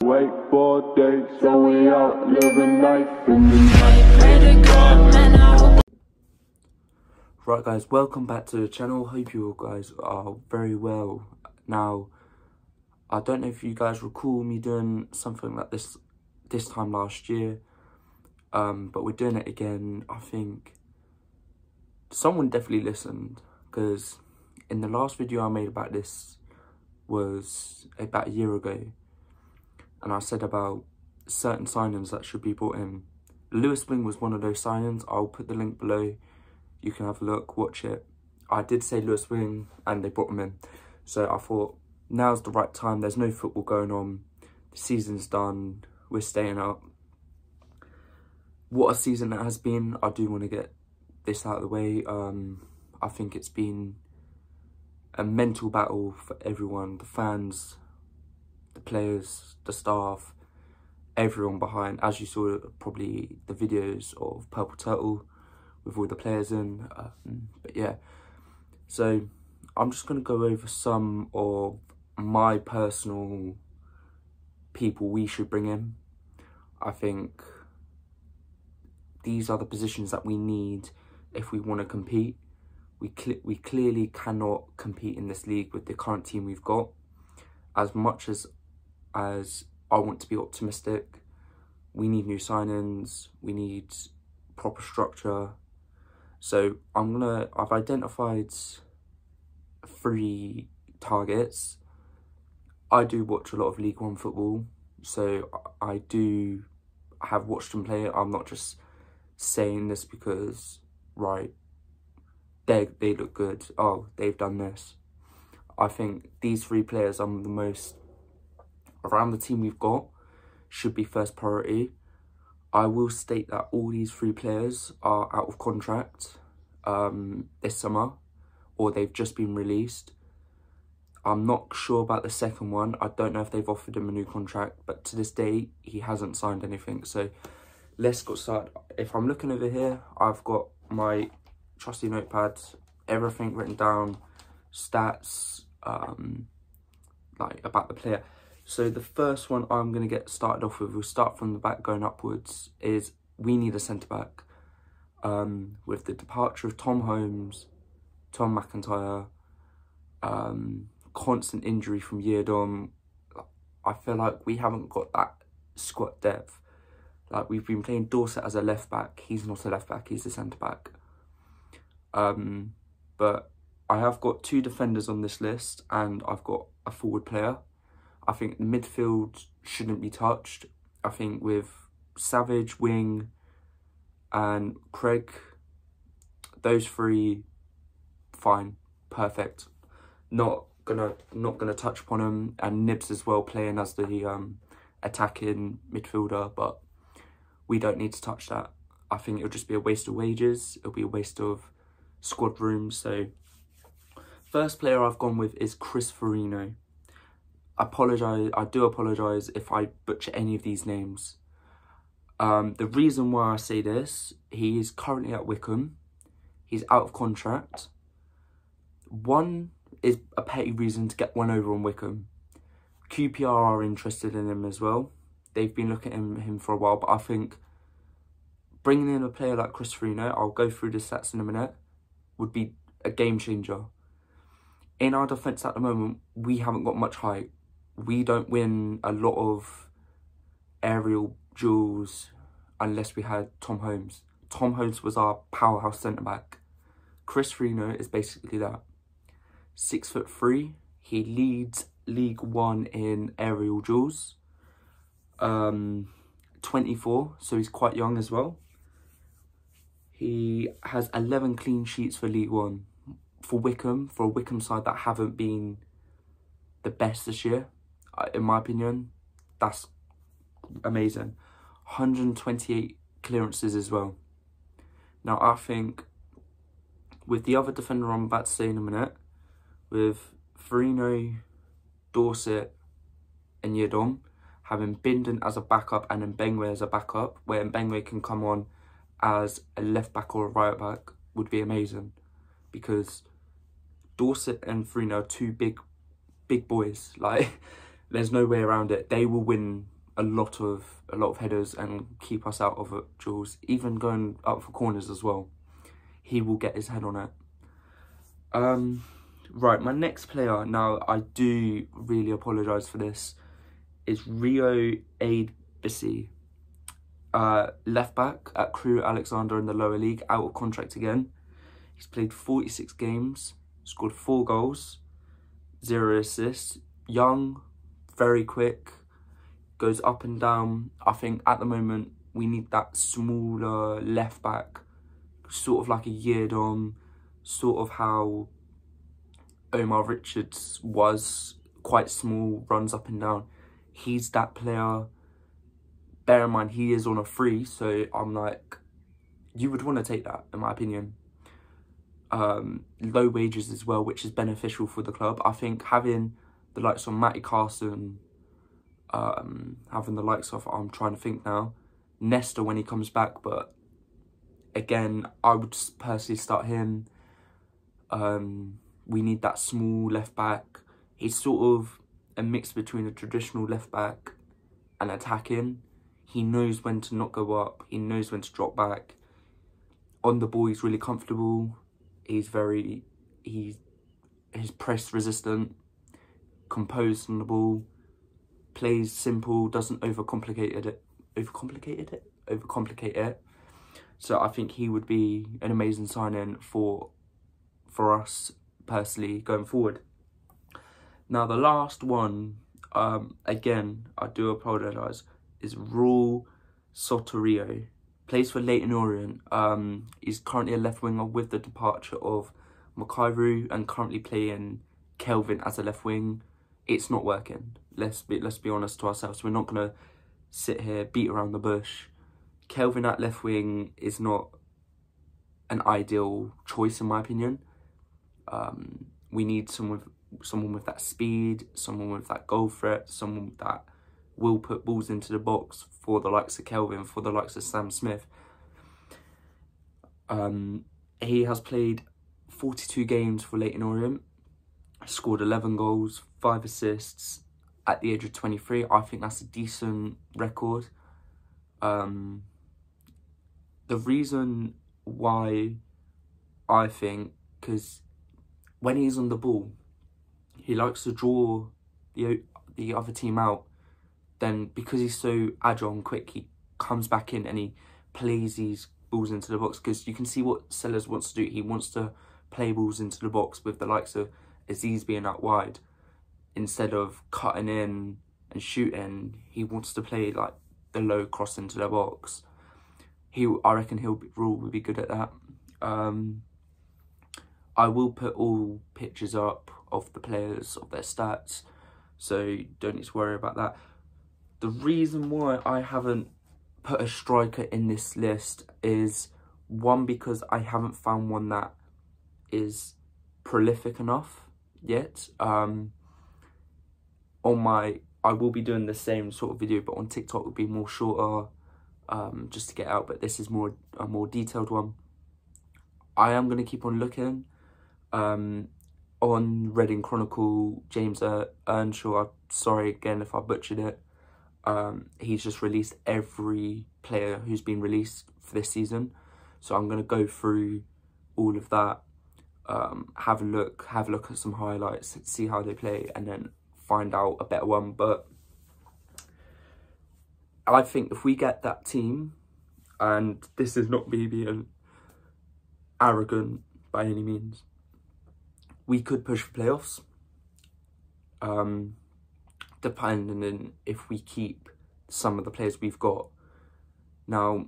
Wait for days, so we out living life in the night. Right guys, welcome back to the channel. Hope you all guys are very well. Now, I don't know if you guys recall me doing something like this time last year, but we're doing it again. I think someone definitely listened, because in the last video I made about this was about a year ago, and I said about certain signings that should be brought in. Lewis Wing was one of those signings. I'll put the link below. You can have a look, watch it. I did say Lewis Wing and they brought him in. So I thought, now's the right time. There's no football going on. The season's done. We're staying up. What a season that has been. I do want to get this out of the way. I think it's been a mental battle for everyone. The fans, the players, the staff, everyone behind. As you saw probably the videos of Purple Turtle with all the players in, but yeah. So I'm just going to go over some of my personal people we should bring in. I think these are the positions that we need if we want to compete. We clearly cannot compete in this league with the current team we've got. As much as I want to be optimistic, we need new signings, we need proper structure. So I've identified 3 targets. I do watch a lot of League One football, so I do have watched them play. I'm not just saying this because, right, they look good, oh, they've done this. I think these 3 players are the most, around the team we've got, should be first priority. I will state that all these 3 players are out of contract this summer, or they've just been released. I'm not sure about the second one. I don't know if they've offered him a new contract, but to this day, he hasn't signed anything. So let's get started. If I'm looking over here, I've got my trusty notepad, everything written down, stats, like about the player. So the first one I'm going to get started off with, we'll start from the back going upwards, is we need a centre-back. With the departure of Tom Holmes, Tom McIntyre, constant injury from Yiadom, I feel like we haven't got that squad depth. Like, we've been playing Dorset as a left-back. He's not a left-back, he's a centre-back. But I have got 2 defenders on this list, and I've got a forward player. I think the midfield shouldn't be touched. I think with Savage, Wing, and Craig, those 3, fine, perfect. Not gonna touch upon them, and Nibs as well, playing as the attacking midfielder, but we don't need to touch that. I think it'll just be a waste of wages. It'll be a waste of squad room. So first player I've gone with is Chris Farino. I do apologise if I butcher any of these names. The reason why I say this, he is currently at Wycombe. He's out of contract. One is a petty reason to get one over on Wycombe. QPR are interested in him as well. They've been looking at him for a while, but I think bringing in a player like Chris Farino, I'll go through the stats in a minute, would be a game changer. In our defence at the moment, we haven't got much height. We don't win a lot of aerial duels unless we had Tom Holmes. Tom Holmes was our powerhouse centre-back. Chris Farino is basically that. 6'3", he leads League One in aerial duels. 24, so he's quite young as well. He has 11 clean sheets for League One. For a Wycombe side that haven't been the best this year, in my opinion, that's amazing. 128 clearances as well. Now, I think with the other defender I'm about to say in a minute, with Farino, Dorset and Yiadom, having Bindon as a backup and Mbengwe as a backup, where Mbengwe can come on as a left back or a right back, would be amazing. Because Dorset and Farino are 2 big boys. Like, There's no way around it. They will win a lot of headers and keep us out of it, Jules. Even going up for corners as well. He will get his head on it. Right, my next player, now I do really apologise for this, is Rio Adebisi. Left back at Crewe Alexandra in the lower league, out of contract again. He's played 46 games, scored 4 goals, 0 assists. Young, very quick, goes up and down. I think at the moment we need that smaller left back, sort of like a Yiadom, sort of how Omar Richards was, quite small, runs up and down. He's that player. Bear in mind, he is on a free, so I'm like, you would want to take that, in my opinion. Low wages as well, which is beneficial for the club. I think having the likes of Matty Carson, having the likes of, I'm trying to think now, Nesta when he comes back, but again, I would personally start him. We need that small left back. He's sort of a mix between a traditional left back and attacking. He knows when to not go up. He knows when to drop back. On the ball, he's really comfortable. He's press resistant, composed on the ball, plays simple, doesn't overcomplicate it. So I think he would be an amazing sign-in for us personally going forward. Now the last one, again, I do apologise, is Raul Sotorio. Plays for Leyton Orient. He's currently a left winger with the departure of Makairu and currently playing Kelvin as a left wing. It's not working. Let's be honest to ourselves. We're not gonna sit here, beat around the bush. Kelvin at left wing is not an ideal choice in my opinion. We need someone with that speed, someone with that goal threat, someone that will put balls into the box for the likes of Kelvin, for the likes of Sam Smith. He has played 42 games for Leyton Orient, scored 11 goals, 5 assists at the age of 23. I think that's a decent record. The reason why I think, because when he's on the ball, he likes to draw the other team out. Then because he's so agile and quick, he comes back in and he plays these balls into the box. Because you can see what Sellers wants to do. He wants to play balls into the box with the likes of Aziz being out wide. Instead of cutting in and shooting, he wants to play like the low cross into the box. I reckon Raul will be good at that. I will put all pictures up of the players, of their stats, so you don't need to worry about that. The reason why I haven't put a striker in this list is, one, because I haven't found one that is prolific enough yet. I will be doing the same sort of video, but on TikTok it would be more shorter, just to get out, but this is a more detailed one. I am going to keep on looking. On Reading Chronicle, James Earnshaw, sorry again if I butchered it, he's just released every player who's been released for this season. So I'm going to go through all of that, have a look at some highlights, see how they play, and then find out a better one. But I think if we get that team, and this is not me being arrogant by any means, we could push for playoffs, depending on if we keep some of the players we've got. Now,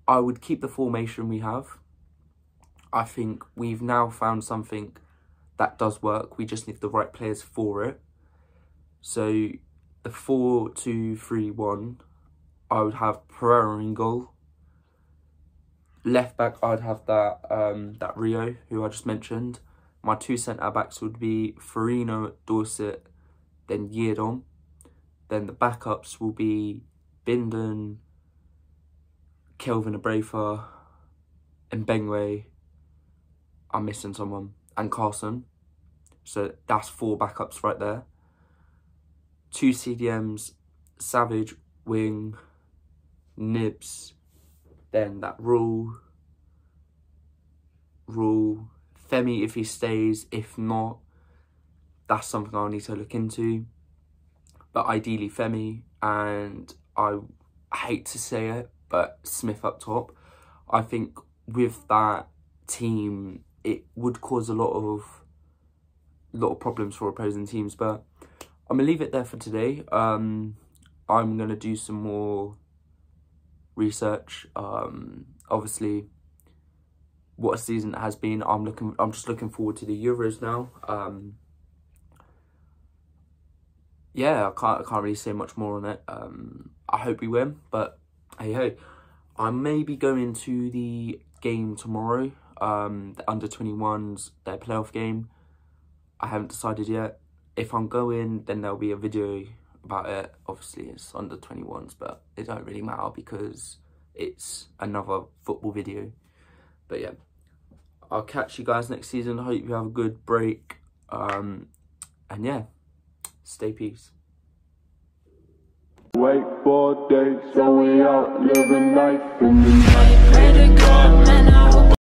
I would keep the formation we have. I think we've now found something that does work. We just need the right players for it. So the 4-2-3-1, I would have Pereira in goal. Left back, I'd have that Rio, who I just mentioned. My 2 centre-backs would be Farino, Dorset, then Yiadom. Then the backups will be Bindon, Kelvin Abrafa, and Bengway. I'm missing someone. And Carson. So that's 4 backups right there. 2 CDMs, Savage, Wing, Nibs, then that Rule, Femi if he stays. If not, that's something I'll need to look into. But ideally Femi, and I hate to say it, but Smith up top. I think with that team, it would cause a lot of problems for opposing teams. But I'm gonna leave it there for today. I'm gonna do some more research. Obviously, what a season it has been. I'm just looking forward to the Euros now. Yeah, I can't really say much more on it. I hope we win, but hey ho. I may be going to the game tomorrow, the under-21s, their playoff game. I haven't decided yet. If I'm going, then there'll be a video about it. Obviously, it's under-21s, but it don't really matter because it's another football video. But yeah, I'll catch you guys next season. I hope you have a good break. And yeah, stay peace. Wait for days, so we out living life in the night. Pray to God, man.